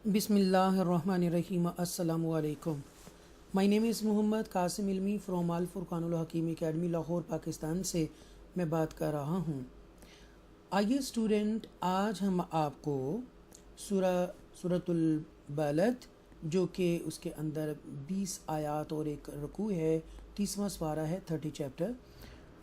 Bismillahirrahmanirrahim. Assalamu alaikum. My name is Muhammad Qasim Ilmi from Al-Furqan Hakeem Academy Lahore Pakistan से मैं बात कर रहा हूँ। आइए स्टूडेंट, आज हम आपको सूरतुल बलद जो कि उसके अंदर 20 आयात और एक रुकू है, 30वां पारा है, 30 चैप्टर,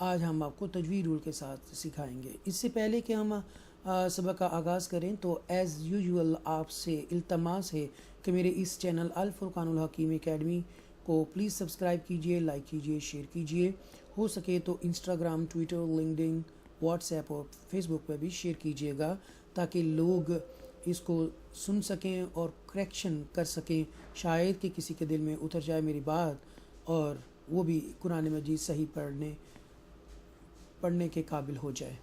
आज हम आपको तजवीद रूल के साथ सिखाएंगे। इससे पहले कि हम सबक का आगाज़ करें तो एज़ यूजुअल आपसे इल्तमास है कि मेरे इस चैनल अल-फुरकान हकीम एकेडमी को प्लीज़ सब्सक्राइब कीजिए, लाइक कीजिए, शेयर कीजिए। हो सके तो इंस्टाग्राम, ट्विटर, लिंक्डइन, व्हाट्सएप और फेसबुक पर भी शेयर कीजिएगा ताकि लोग इसको सुन सकें और करेक्शन कर सकें। शायद कि किसी के दिल में उतर जाए मेरी बात और वो भी कुरान मजीद सही पढ़ने के काबिल हो जाए।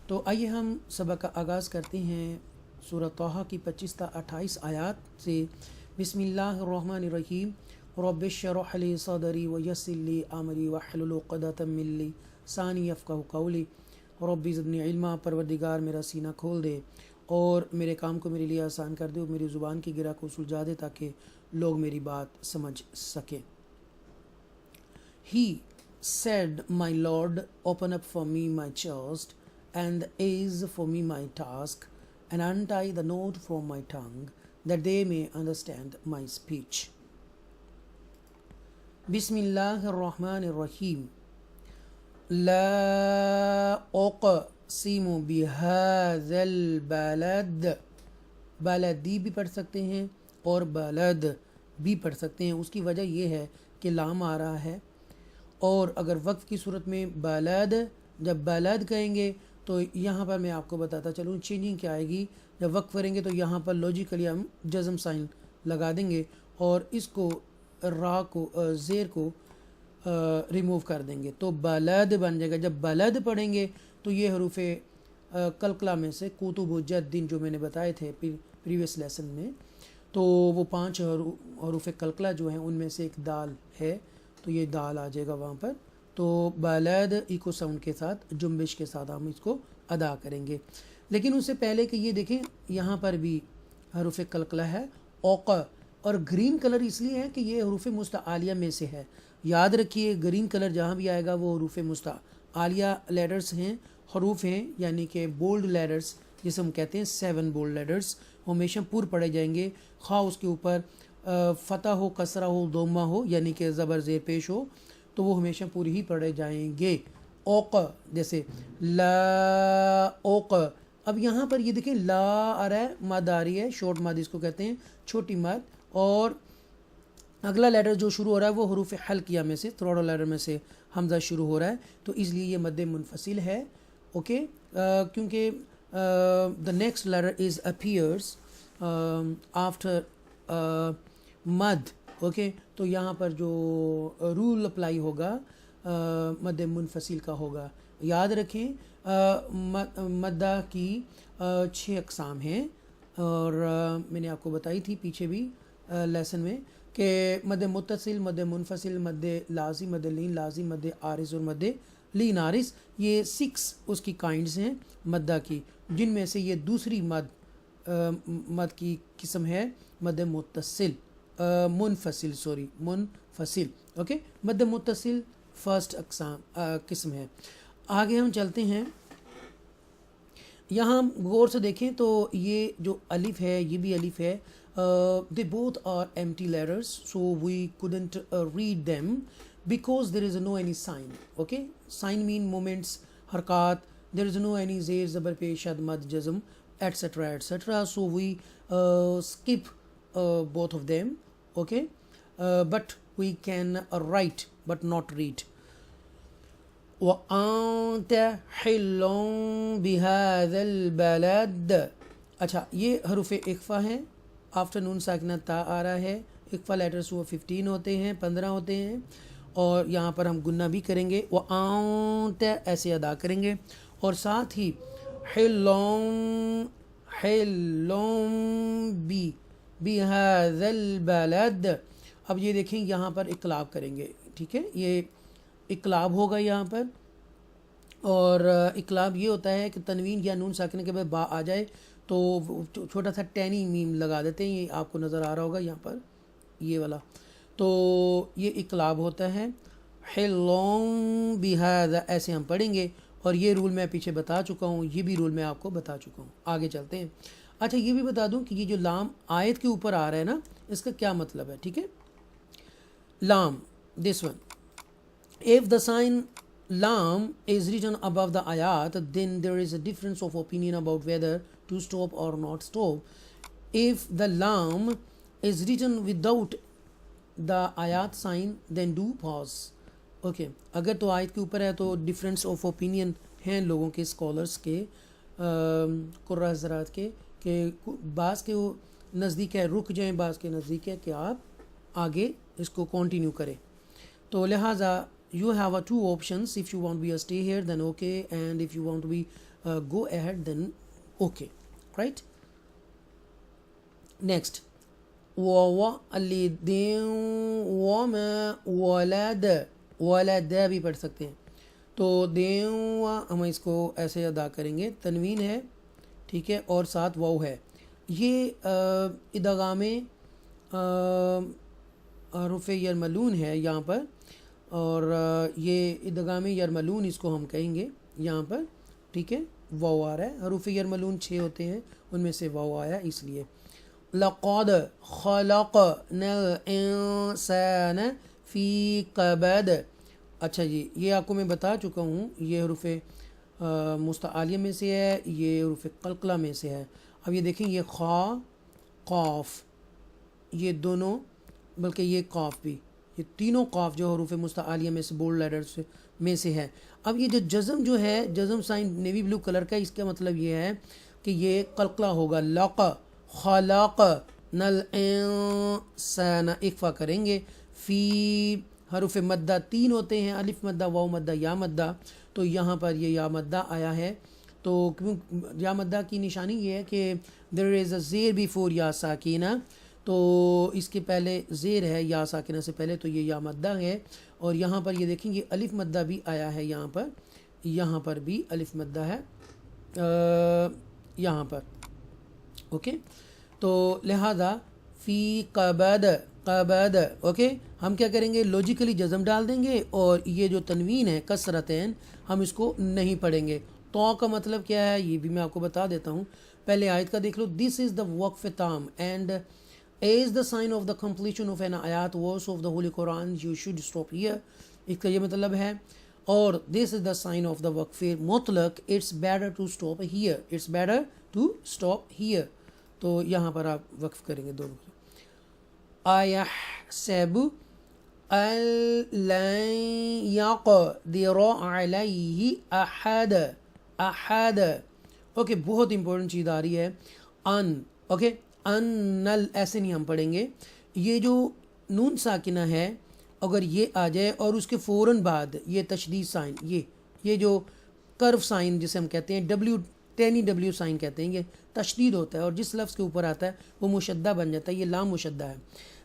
तो आइए हम सबक का आगाज़ करते हैं सूरह तौहा की 25 से 28 आयात से। बिस्मिल्लाहिर्रहमानिर्रहीम। रब्बिश्शरह ली सदरी व यस्सिर ली अमरी वहलुल उक़दतम मिन लिसानी यफ़क़हू क़ौली। रब्बी ज़िदनी इल्मा, परवरदिगार मेरा सीना खोल दे और मेरे काम को मेरे लिए आसान कर दे और मेरी ज़ुबान की गिरा को सुलझा दे ताकि लोग मेरी बात समझ सकें। He said, My Lord, open up for me my chest and ease for me my task, and untie the knot from my tongue, that they may understand my speech. Bismillahirrahmanirrahim. La uqsimu bihadhal balad. बालदी भी पढ़ सकते हैं और बालद भी पढ़ सकते हैं। उसकी वजह यह है कि लाम आ रहा है, और अगर वक्फ की सूरत में बालद, जब बालद कहेंगे तो यहाँ पर मैं आपको बताता चलूँ चेंजिंग क्या आएगी। जब वक्फ करेंगे तो यहाँ पर लॉजिकली हम जज़म साइन लगा देंगे और इसको रा को ज़ेर को रिमूव कर देंगे तो बालद बन जाएगा। जब बालद पढ़ेंगे तो ये हरूफ कलकला में से कुतुब जद्दीन जो मैंने बताए थे प्रीवियस लेसन में, तो वो 5 हरूफ कलकला जो हैं उनमें से एक दाल है, तो ये दाल आ जाएगा वहाँ पर। तो बालद इको साउंड के साथ, जुम्बिश के साथ हम इसको अदा करेंगे। लेकिन उससे पहले कि ये देखें यहाँ पर भी हरूफ कलकला है औक़, और ग्रीन कलर इसलिए है कि ये हरूफ मुस्तआलिया में से है। याद रखिए ग्रीन कलर जहाँ भी आएगा वो हरूफ मुस्तआलिया लेटर्स हैं, हरूफ हैं, यानी कि बोल्ड लेटर्स जिसे हम कहते हैं 7 बोल्ड लेटर्स हमेशा पूर पढ़े जाएंगे। खा उसके ऊपर फ़तह हो, कसरा हो, दोमा हो, यानी कि ज़बर ज़ेर पेश हो, तो वो हमेशा पूरी ही पढ़े जाएंगे। औक़, जैसे ला औक़। अब यहाँ पर ये देखें ला आ रहा है, मद आ रही है, शॉर्ट मद इसको कहते हैं, छोटी मद, और अगला लेटर जो शुरू हो रहा है वो हरूफ हल्किया में से, थ्रोड लेटर में से हमज़ा शुरू हो रहा है, तो इसलिए ये मद मुनफसिल है। ओके, क्योंकि the next letter is appears after मद। ओके, तो यहाँ पर जो रूल अप्लाई होगा मद मुनफसिल का होगा। याद रखें मद्दा की 6 अक़साम हैं, और मैंने आपको बताई थी पीछे भी लेसन में कि मद मुत्तसिल, मद मुनफसिल, मद लाज़िम, मद लीन लाज़िम, मद आरिस और मद लीन आरिस, ये 6 उसकी काइंड्स हैं मद्दा की, जिनमें से ये दूसरी मद की किस्म है मद मुत्तसिल, मुनफसिल। ओके, मद मुत्तसिल फर्स्ट किस्म है। आगे हम चलते हैं। यहाँ गौर से देखें तो ये जो अलिफ है ये भी अलिफ है। They both are empty letters, so we couldn't read them because there is no any sign. Okay, sign mean moments, हरकत, देयर इज़ नो एनी ज़ेर ज़बर पेश शद मद जज़म etcetera etcetera, so we skip both of them. Okay, but we can write but not read. وَأَنْتَ حِلٌّ بِهَذَا الْبَلَدِ. अच्छा, ये हरूफ इख्फा हैं, आफ्टरनून साकिना ता आ रहा है। इख्फा लेटर्स वो 15 होते हैं, 15 होते हैं, और यहाँ पर हम गुन्ना भी करेंगे, वअंत ऐसे अदा करेंगे, और साथ ही हिल्लुम बिहाज़ल बलद। अब ये देखें यहाँ पर इक़लाब करेंगे, ठीक है, ये इक़लाब होगा यहाँ पर, और इक़लाब ये होता है कि तनवीन या नून साकिन के बाद बा आ जाए تو چھوٹا سا ٹینی میم لگا دیتے ہیں, یہ آپ کو نظر آ رہا ہوگا یہاں پر یہ والا. تو یہ اقلاب ہوتا ہے. حلون بہذا ایسے ہم پڑھیں گے, اور یہ رول میں پیچھے بتا چکا ہوں, یہ بھی رول میں آپ کو بتا چکا ہوں. آگے چلتے ہیں. اچھا یہ بھی بتا دوں کہ یہ جو لام آیت کے اوپر آ رہا ہے نا, اس کا کیا مطلب ہے, ٹھیک ہے. لام, this one, if the sign lam is written above the ayat, then there is a difference of opinion about whether to stop or not stop. If the lam is written without the ayat sign, then do pause. Okay, اگر تو آیت کے اوپر ہے تو difference of opinion ہیں لوگوں کے, اسکالرس کے, قرہ حضرات کے, کہ بعض کے نزدیک ہے رک جائیں, بعض کے نزدیک ہے کہ آپ آگے اس کو کنٹینیو کریں. تو لہٰذا you have two options. If you want to be a stay here, then okay, and if you want to be go ahead, then okay, right? Next, وَوَالِدٍ وَمَا وَلَدَ, وَلَدَ بھی پڑھ سکتے ہیں. تو دیو ہم اس کو ایسے ادا کریں گے, تنوین ہے, ٹھیک ہے, اور ساتھ واو ہے. یہ ادغام حروف یرملون ہے یہاں پر, اور یہ ادغام یرملون اس کو ہم کہیں گے یہاں پر, ٹھیک ہے. واو آ رہا ہے, حروف یرملون 6 ہوتے ہیں, ان میں سے واو آیا اس لیے. لقد خلقنا الانسان فی کبد. اچھا جی, یہ آپ کو میں بتا چکا ہوں, یہ حروف مستعلیہ میں سے ہے, یہ حروف قلقلہ میں سے ہے. اب یہ دیکھیں, یہ خا, قاف, یہ دونوں, بلکہ یہ قاف بھی, یہ تینوں قاف جو حروف مستعلیہ میں سے بولڈ لیٹرز میں سے ہے. اب یہ جو جزم جو ہے, جزم سائن نیوی بلو کلر کا, اس کا مطلب یہ ہے کہ یہ قلقلہ ہوگا. لق خلق نل انسان, اخفا کریں گے. فی حروف مدہ 3 ہوتے ہیں, الف مدہ, واو مدہ, یا مدہ. تو یہاں پر یہ یا مدہ آیا ہے. تو یا مدہ کی نشانی یہ ہے کہ there is a زیر before یا ساکینہ, تو اس کے پہلے زیر ہے یا ساکنہ سے پہلے, تو یہ یا مدہ ہے. اور یہاں پر یہ دیکھیں, یہ الف مدہ بھی آیا ہے یہاں پر, یہاں پر بھی الف مدہ ہے یہاں پر, اوکے. تو لہذا فی قبد, قبد, اوکے. ہم کیا کریں گے, لوجیکلی جزم ڈال دیں گے, اور یہ جو تنوین ہے کسرتین, ہم اس کو نہیں پڑھیں گے. تو کا مطلب کیا ہے یہ بھی میں آپ کو بتا دیتا ہوں. پہلے آیت کا دیکھ لو. دس از دا وقف تام and is the sign of the completion of an ayat verse of the Holy Quran, you should stop here. اس کا یہ مطلب ہے. اور this is the sign of the waqf mutlaq, it's better to stop here, it's better to stop here. تو یہاں پر آپ وقف کریں گے دونوں. أَيَحْسَبُ أَن لَن يَقْدِرَ عَلَيْهِ أَحَدٌ, أحد, اوکے. بہت امپورٹنٹ چیز آ رہی ہے, ان, اوکے. انل ایسے نہیں ہم پڑھیں گے. یہ جو نون ساکنہ ہے, اگر یہ آ جائے اور اس کے فوراً بعد یہ تشدید سائن, یہ جو کرو سائن جسے ہم کہتے ہیں, ڈبلیو, ٹینی ڈبلیو سائن کہتے ہیں, یہ تشدید ہوتا ہے, اور جس لفظ کے اوپر آتا ہے وہ مشدہ بن جاتا ہے. یہ لام مشدہ ہے.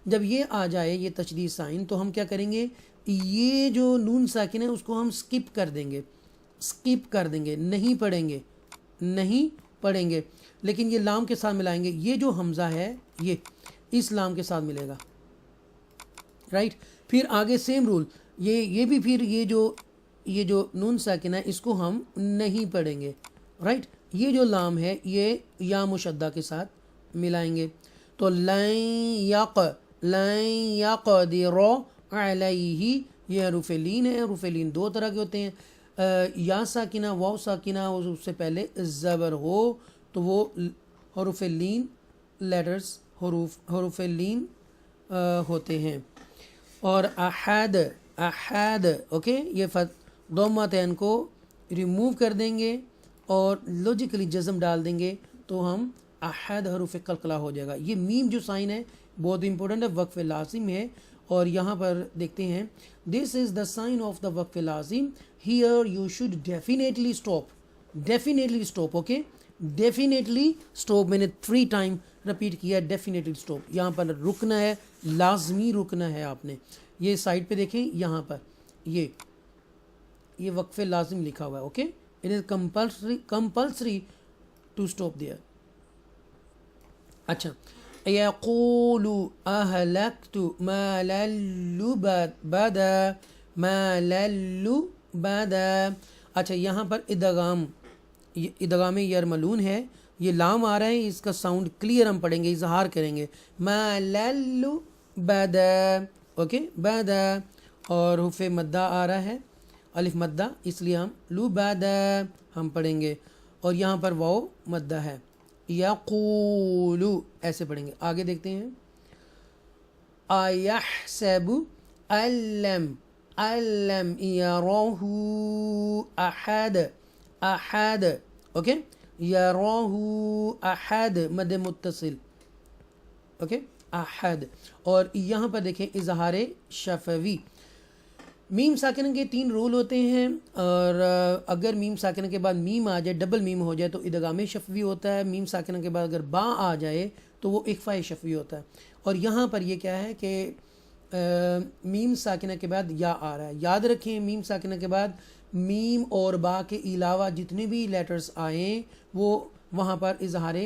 جب یہ آ جائے یہ تشدید سائن, تو ہم کیا کریں گے, یہ جو نون ساکن ہے اس کو ہم سکپ کر دیں گے, سکپ کر دیں گے, نہیں پڑھیں گے, نہیں پڑھیں گے. لیکن یہ لام کے ساتھ ملائیں گے. یہ جو حمزہ ہے یہ اس لام کے ساتھ ملے گا, رائٹ. پھر آگے سیم رول, یہ بھی پھر یہ جو نون ساکن ہے اس کو ہم نہیں پڑھیں گے, رائٹ. یہ جو لام ہے یہ یا مشدہ کے ساتھ ملائیں گے. تو لن یقدر علیہ, یہ حروف لین ہے. حروف لین 2 طرح کے ہوتے ہیں, یا ساکنہ, واو ساکنہ, اور اس سے پہلے زبر ہو تو وہ حروف لین لیٹرز, حروف لین ہوتے ہیں. اور احد, احد, اوکے. یہ ضمتین کو ریموو کر دیں گے اور لوجیکلی جزم ڈال دیں گے, تو ہم احد حروف قلقلہ ہو جائے گا. یہ میم جو سائن ہے بہت امپورٹنٹ ہے, وقف لازم ہے. اور یہاں پر دیکھتے ہیں, دس از دا سائن آف دا وقف لازم, here you should definitely stop, definitely stop, okay. Definitely stop, میں نے 3 ٹائم رپیٹ کیا, ڈیفینیٹلی اسٹاپ. یہاں پر رکنا ہے, لازمی رکنا ہے آپ نے. یہ سائڈ پہ دیکھیں, یہاں پر یہ وقف لازم لکھا ہوا ہے, okay. It is compulsory to stop there. अच्छा, यक़ूलु अहलक्तु मालन लुबदा, मालन लुबदा। अच्छा, यहाँ पर इदगाम यरमलून है, ये लाम आ रहा है, इसका साउंड क्लियर हम पढ़ेंगे, इजहार करेंगे, मालन लुबदा, ओके, बदा। और हुफ़े मद्दा आ रहा है, अलिफ मद्दा, इसलिए हम लुबदा हम पढ़ेंगे, और यहाँ पर वाव मद्दा है, यक़ूलु ऐसे पढ़ेंगे। आगे देखते हैं, अयहसबु अल्लम, अल्लम यरहु अहद, अहद, ओके, यरहु अहद मद मुत्तसिल, ओके, अहद। और यहाँ पर देखें इजहार शफवी, मीम साकिन के 3 रूल होते हैं, और अगर मीम साकिन के बाद मीम आ जाए, डबल मीम हो जाए तो इदगाम शफवी होता है, मीम साकिन के बाद अगर बा आ जाए तो वो इख्फा शफवी होता है। और यहाँ पर ये क्या है कि मीम साकिन के बाद या आ रहा है, याद रखें मीम साकिन के बाद मीम और बा के अलावा जितने भी लेटर्स आए वो वहाँ पर इजहार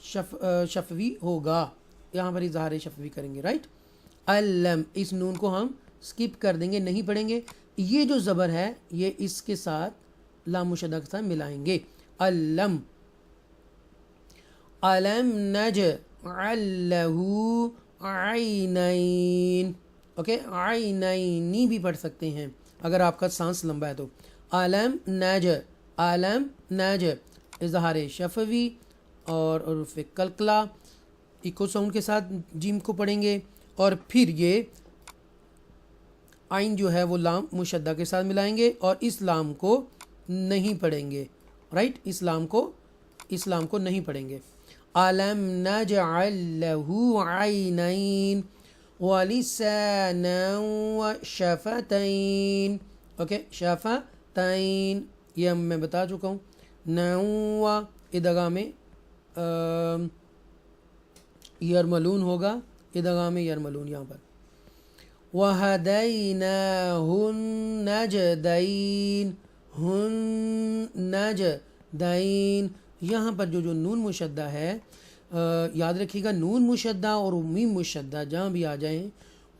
शफवी होगा, यहाँ पर इजहार शफवी करेंगे, राइट। अल्लम, इस नून को हम स्किप कर देंगे, नहीं पढ़ेंगे। ये जो ज़बर है ये इसके साथ लाम मुशद्दा के साथ मिलाएंगे, अल्लम। अलम नजअलहु आइनैन, ओके, आइनैनी भी पढ़ सकते हैं अगर आपका सांस लंबा है तो। अलम नज, अलम नज, इजहार शफवी और उर्फ कलकला, इको साउंड के साथ जीम को पढ़ेंगे, और फिर ये आइन जो है वो लाम मुशद्दा के साथ मिलाएंगे, और इस लाम को नहीं पढ़ेंगे, राइट, इस्लाम को नहीं पढ़ेंगे। अलम नजअल लहु आइनैन व लिसानन व शफतैन, ओके, शफतैन ये मैं बता चुका हूँ। नवा इदगाम यरमलून होगा, इदगाम यरमलून यहाँ पर। वहदैनाहुन नजदैन, हुन नजदैन, यहाँ पर जो नून मुशद्दा है, याद रखिएगा नून मुशद्दा और मीम मुशद्दा जहाँ भी आ जाएं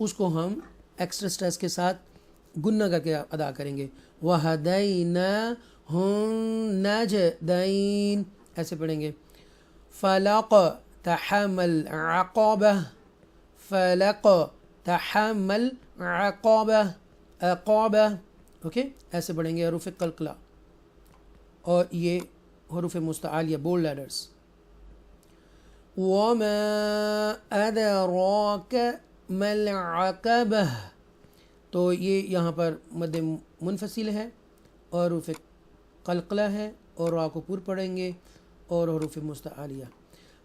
उसको हम एक्स्ट्रा स्ट्रेस के साथ गुन्ना करके अदा करेंगे। वहदैनाहुन नजदैन ऐसे पढ़ेंगे। फलक तहमल अक़बह, फलक तहमल अक़बह, अक़बह, ओके, ऐसे पढ़ेंगे हरूफ कलकला, और ये हरूफ मुस्तआलिया बोल्ड लेटर्स। वमा अदराक मल अक़बह, तो ये यहाँ पर मद मुनफसिल है और हरूफ कलकला है, और रा को पूर पढ़ेंगे और हरूफ मुस्तआलिया।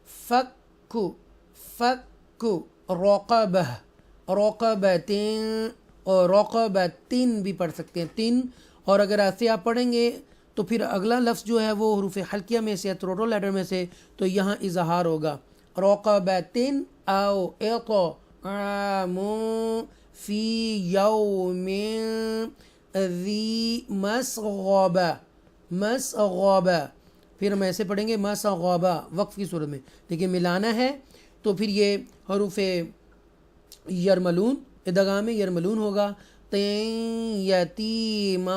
फ़क्कु, फ़क्कु रक़बह, रक़बतिन, और रक़बतिन भी पढ़ सकते हैं, तिन। और अगर ऐसे आप पढ़ेंगे तो फिर अगला लफ्ज़ जो है वो हरूफ हल्किया में से, त्रोटो लेटर में से, तो यहाँ इजहार होगा। रक़बतिन औ इत्आमु फ़ी यौमिन ज़ी मसग़बा, मसग़बा, फिर हम ऐसे पढ़ेंगे मसग़बा वक्फ़ की सूरत में। देखिए मिलाना है तो फिर ये हरूफ यरमलून, इदगाम यरमलून होगा। तैन यतीमा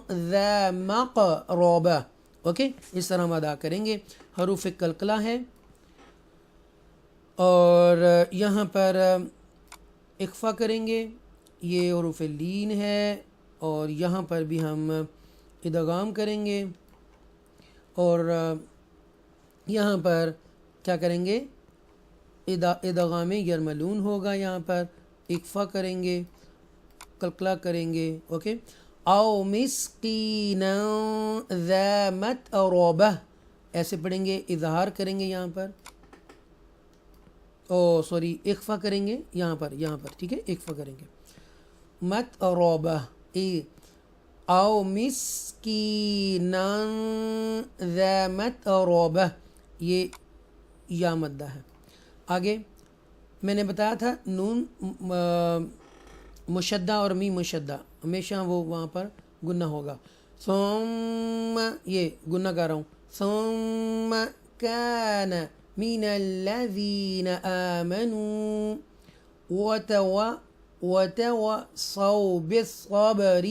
ज़ा मक़रबा, ओके, इस तरह हम अदा करेंगे। हरूफ कलकला है, और यहाँ पर इख्फा करेंगे, ये हरूफ लीन है, और यहाँ पर भी हम इदगाम करेंगे, और यहाँ पर क्या करेंगे, इदगाम यरमलून होगा, यहाँ पर इख्फा करेंगे, कलकला करेंगे, ओके। औ मिस्कीना ज़ा मतरबह ऐसे पढ़ेंगे, इजहार करेंगे यहाँ पर, ओ सॉरी इख्फा करेंगे यहाँ पर, ठीक है, इख्फा करेंगे। मतरबह ए औ मिस्कीना ज़ा मतरबह, ये या मद्दा है। आगे मैंने बताया था नून मुशद्दा और मीम मुशद्दा हमेशा वो वहाँ पर गुन्ना होगा। सोम, ये गुन्ना कर रहा हूँ। सोम कान من الذين آمنوا وتواصوا بالصبر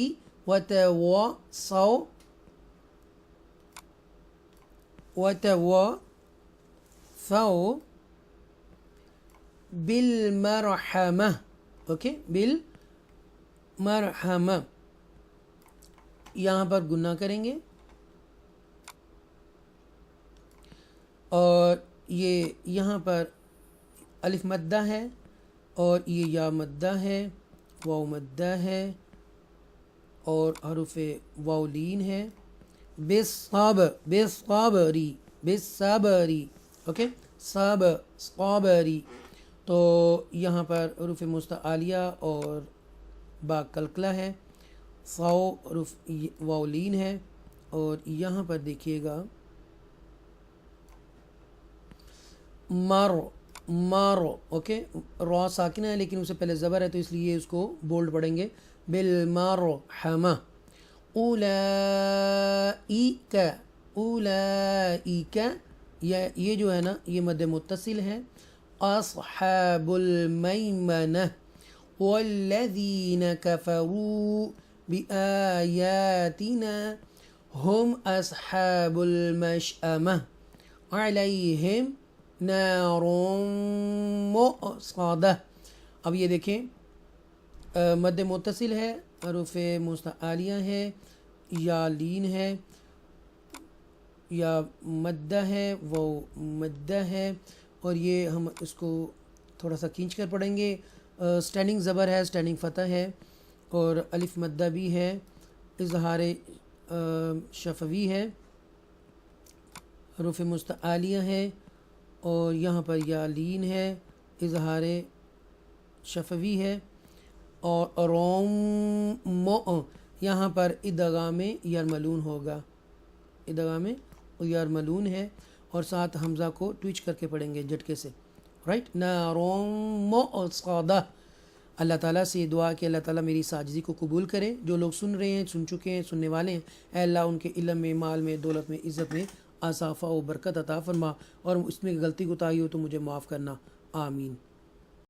وتواصوا بالمرحمة. اوکے بالمرحمة یہاں پر گناہ کریں گے اور یہ یہاں پر الف مدہ ہے اور یہ یا مدہ ہے، واو مدہ ہے اور حرف واولین ہے. بالصبری اوکے صابری. تو یہاں پر حروف مستعلیہ اور با کلکلہ ہے، صاو حرف واولین ہے اور یہاں پر دیکھیے گا مارو اوکے را ساکنہ ہے لیکن اس سے پہلے زبر ہے تو اس لیے اس کو بولڈ پڑھیں گے. بالمرحمہ. اولئک یہ جو ہے نا یہ مد متصل ہے. اصحاب المیمنہ والذین کفروا بآیاتنا هم اصحاب المشأمہ علیہم نار مؤصدہ. اب یہ دیکھیں مد متصل ہے، حروف مستعلیہ ہے، یا لین ہے، یا مدہ ہے، وہ مدہ ہے اور یہ ہم اس کو تھوڑا سا کھینچ کر پڑھیں گے. سٹینڈنگ زبر ہے، سٹینڈنگ فتح ہے اور الف مدہ بھی ہے، اظہار شفوی ہے، حروف مستعلیہ ہے اور یہاں پر یا لین ہے، اظہار شفوی ہے اور روم یہاں پر ادغام یرملون ہوگا، ادغام یرملون ہے اور ساتھ حمزہ کو ٹویچ کر کے پڑھیں گے جھٹکے سے. رائٹ. نارم مؤصدہ. اللہ تعالیٰ سے دعا کہ اللہ تعالیٰ میری ساجدی کو قبول کرے. جو لوگ سن رہے ہیں، سن چکے ہیں، سننے والے ہیں، اے اللہ ان کے علم میں، مال میں، دولت میں، عزت میں اضافہ و برکت عطا فرما اور اس میں غلطی کوتاہی ہو تو مجھے معاف کرنا. آمین.